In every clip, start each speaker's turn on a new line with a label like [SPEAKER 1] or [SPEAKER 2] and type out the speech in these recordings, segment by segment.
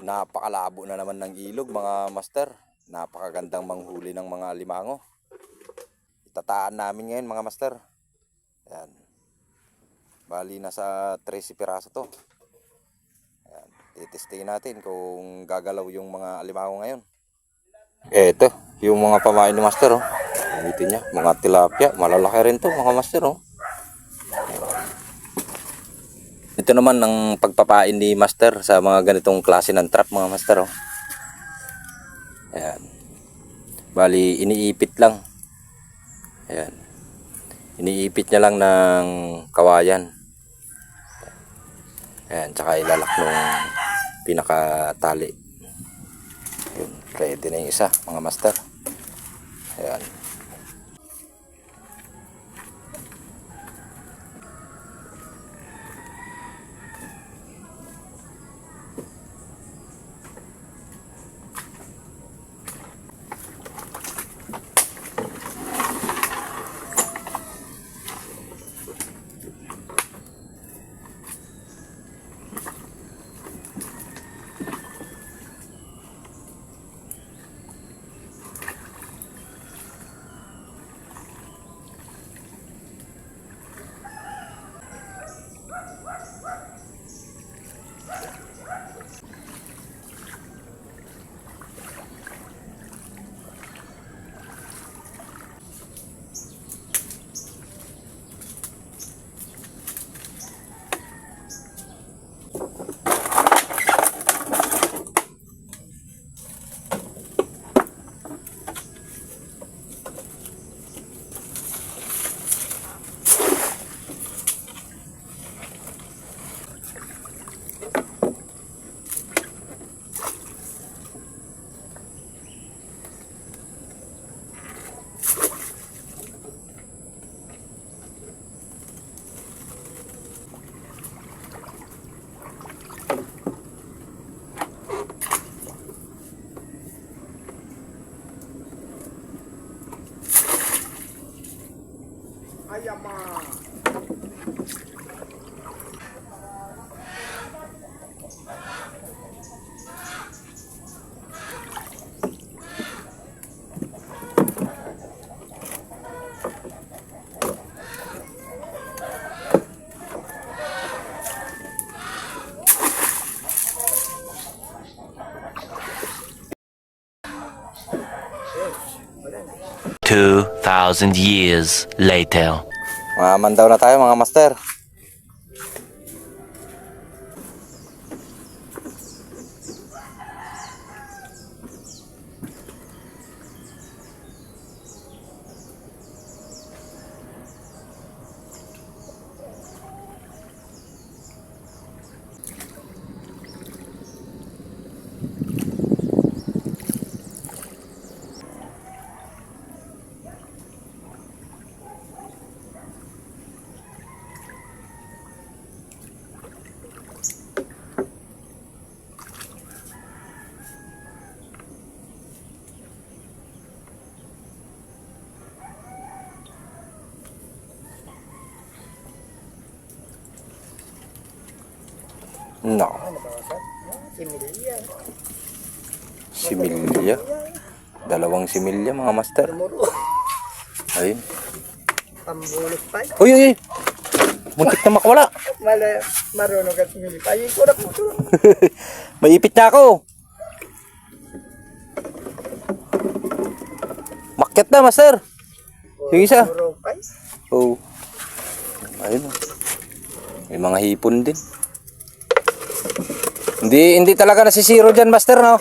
[SPEAKER 1] Napakalabo na naman ng ilog mga master. Napakagandang manghuli ng mga alimango. Itataan namin ngayon mga master. Ayan. Bali nasa 13 piraso to. Ayan. Titestingin natin kung gagalaw yung mga alimango ngayon. Eto, yung mga pamain ni master oh. Gamitin niya, mga tilapia. Malalaki rin to mga master oh. Ito naman ang pagpapain ni master sa mga ganitong klase ng trap mga master oh. Ayan. Bali iniipit lang. Ayan. Iniipit niya lang ng kawayan. Ayan, tsaka ilalak nung pinakatali. Yun, ready na yung isa mga master. Ayan.
[SPEAKER 2] Ayama.
[SPEAKER 3] Two 2,000 years later.
[SPEAKER 1] Mamandaw na tayo mga master. No.
[SPEAKER 2] Similya.
[SPEAKER 1] Similya. Dalawang similya mga master.
[SPEAKER 2] Muro.
[SPEAKER 1] Ayun.
[SPEAKER 2] Pambulos pa.
[SPEAKER 1] Uy, uy, uy. Muntik na makawala.
[SPEAKER 2] Marunong ka similya. Ayun ko na po ito.
[SPEAKER 1] Maipit na ako. Makyat na master. Yung isa.
[SPEAKER 2] Muro pa.
[SPEAKER 1] Oh. Ayun. May mga hipon din. Hindi talaga nasisiro dyan master no.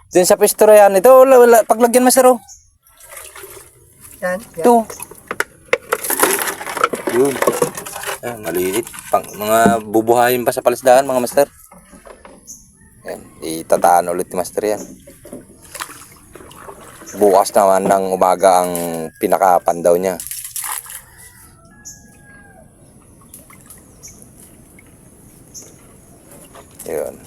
[SPEAKER 1] Diyan sa pwesto yan. Ito paglagyan master oh.
[SPEAKER 2] Yan.
[SPEAKER 1] Ito. Yun. Ayan, maliit. Mga bubuhayin pa sa palisdaan mga master. Ayan, itataan ulit ni master yan. Bukas naman ng umaga ang pinakapandaw niya. Yun.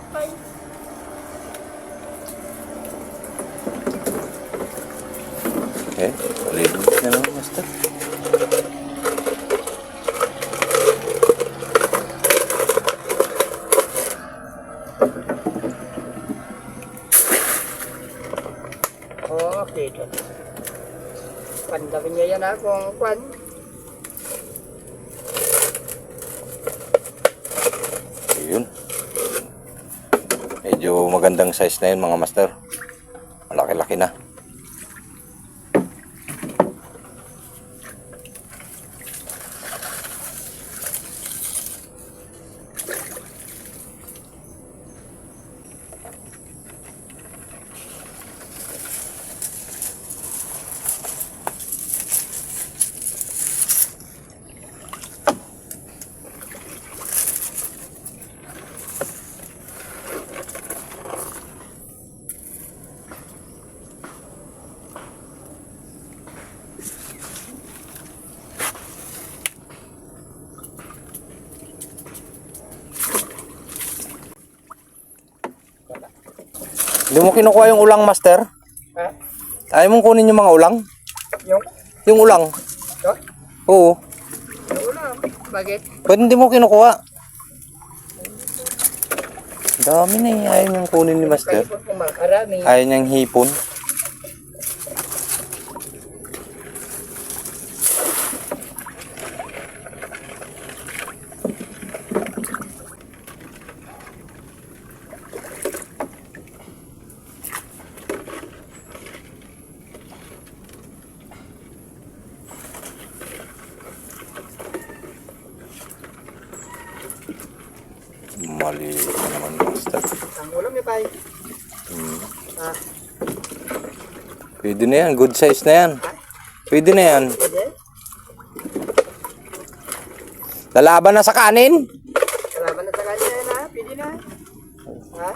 [SPEAKER 2] Ay.
[SPEAKER 1] Okay, ready na lang, master.
[SPEAKER 2] Oo, okay. Pandawin niya yan ha, kung kwan.
[SPEAKER 1] Ayun. Medyo magandang size na yun, mga master. Malaki-laki na. Hindi mo kinukuha yung ulang, master?
[SPEAKER 2] Ha?
[SPEAKER 1] Ayaw mong kunin yung mga ulang?
[SPEAKER 2] Yung?
[SPEAKER 1] Yung ulang?
[SPEAKER 2] Ito?
[SPEAKER 1] Oo.
[SPEAKER 2] Wala. Bakit?
[SPEAKER 1] Ba't hindi mo kinukuha? Dami na eh. Ayaw niyang kunin ni master.
[SPEAKER 2] Kalipot kung makarami.
[SPEAKER 1] Ayaw niyang hipon. Mali na naman, master.
[SPEAKER 2] Ang ulam niya, Pai. Ah,
[SPEAKER 1] Pwede na yan. Good size na yan. Pwede na yan.
[SPEAKER 2] pwede?
[SPEAKER 1] Lalaban na sa kanin.
[SPEAKER 2] Kalaban na sa kanya yan, ha? Pwede na. Ha?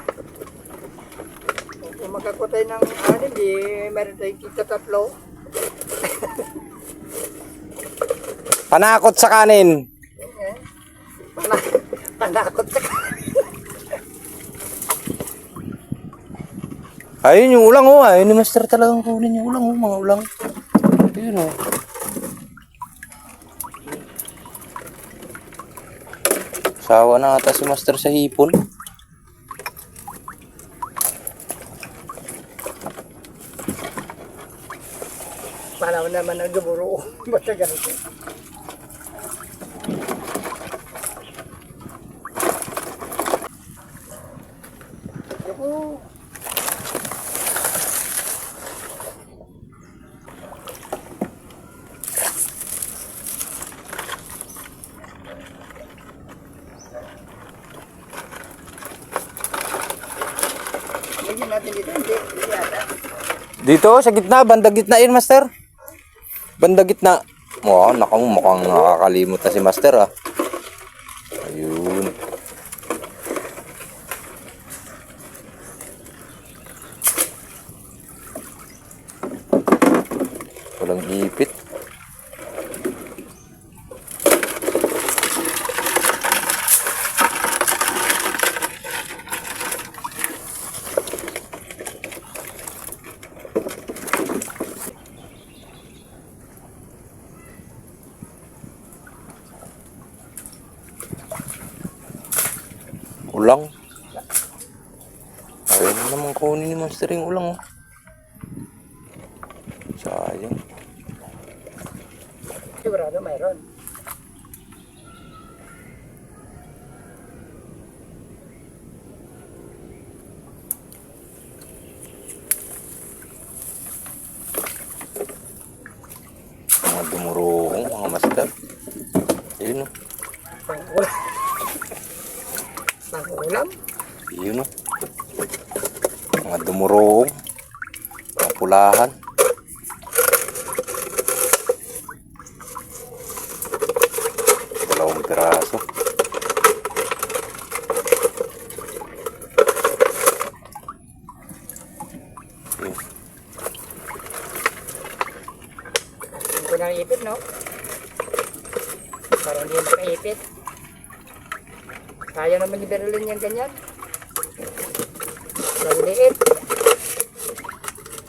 [SPEAKER 2] Kung magkakutay ng anin, di meron tayong kita tatlo.
[SPEAKER 1] Panakot sa kanin.
[SPEAKER 2] Eh, panakot sa kanya.
[SPEAKER 1] Ayun yung ulang, oh. Ayun ni master talagang kunin yung ulang, oh. Mga ulang. Ayun, oh. Sawa na ata si master sa hipon.
[SPEAKER 2] Panahon naman ang gumuro. Basta ganito. Yuhu. Lagyan natin dito. Hindi yata.
[SPEAKER 1] Dito, sa gitna. Banda gitna yun, master. Banda gitna. Wow, mukhang nakakalimot na si master, ah. Ayun. Walang ipit. Ulang. Ayaw na naman kunin ni master yung ulang, oh. Sayang.
[SPEAKER 2] Sigurado mayroon.
[SPEAKER 1] Mga dumurong, mga master. Ayun, oh.
[SPEAKER 2] Pangulam. Pangulam?
[SPEAKER 1] Ayun, oh. Mga dumurong. Mga pulahan. Dalawang piraso. Ayun.
[SPEAKER 2] Hindi ko nang ipit, no? Para hindi makaipit. Kaya naman ni Berlin yan ganyan. Maliliit.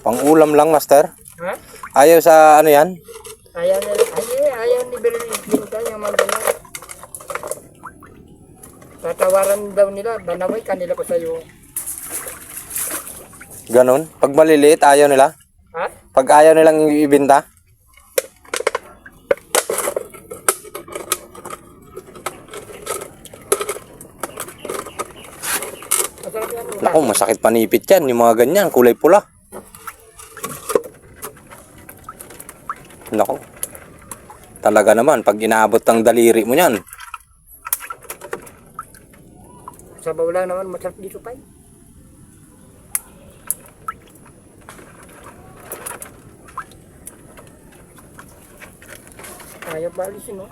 [SPEAKER 1] Pang ulam lang, master.
[SPEAKER 2] Ha?
[SPEAKER 1] Ayaw sa ano yan?
[SPEAKER 2] Ayaw nila. Ayaw ni Belinda yung mga ganyan. Tatawaran daw nila. Banaway kanila ko sa'yo.
[SPEAKER 1] Ganon. Pag maliliit, ayaw nila.
[SPEAKER 2] Ha?
[SPEAKER 1] Pag ayaw nilang ibinta.
[SPEAKER 2] Masarap yan.
[SPEAKER 1] Naku, masakit panipit yan. Yung mga ganyan, kulay pula. Naku. Talaga naman, pag inaabot ng daliri mo yan.
[SPEAKER 2] Sabaw lang naman. Masarap dito pa. Ayaw pa alisin, no?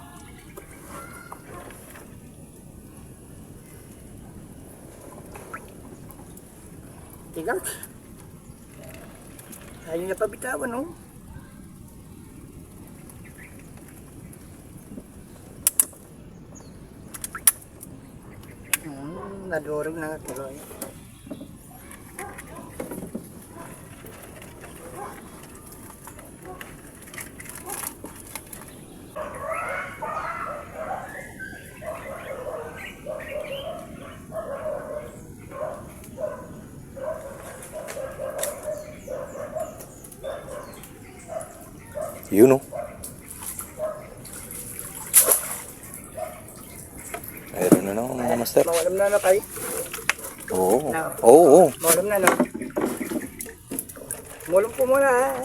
[SPEAKER 2] Tigang. Ayaw niya pabitawan, no? Nadurog na tuloy.
[SPEAKER 1] Yun, oh. Meron na naman, mga master.
[SPEAKER 2] Mawalam na tayo.
[SPEAKER 1] Oo. Oo, oo.
[SPEAKER 2] Mawalam na. Mulong po muna, ha?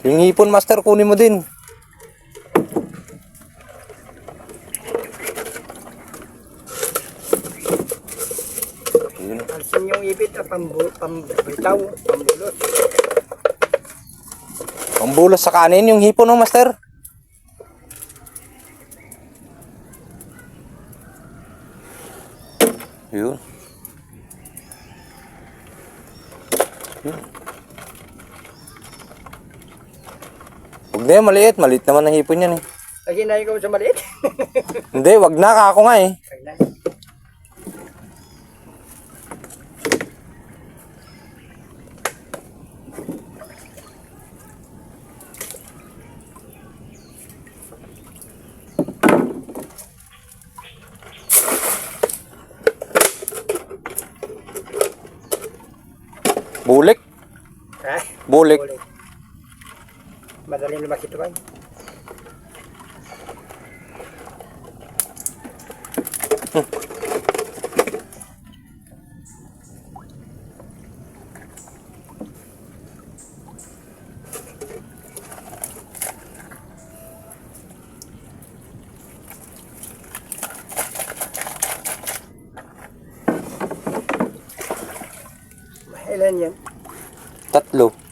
[SPEAKER 1] Yung hipon, master, kunin mo din. Yun.
[SPEAKER 2] Alisin yung ipit na pambitaw, pambulot.
[SPEAKER 1] Ang bulas sa kanin, yung hipon, oh, master. Yun. Yun. Huwag na yan, maliit. Maliit naman ang hipon yan, eh.
[SPEAKER 2] Lagi na ikaw sa maliit.
[SPEAKER 1] Hindi, wag na. Kako nga, eh. Bulik.
[SPEAKER 2] Ha?
[SPEAKER 1] Bulik.
[SPEAKER 2] Ulit. Madali na makita ba? Ilan yan?
[SPEAKER 1] 3.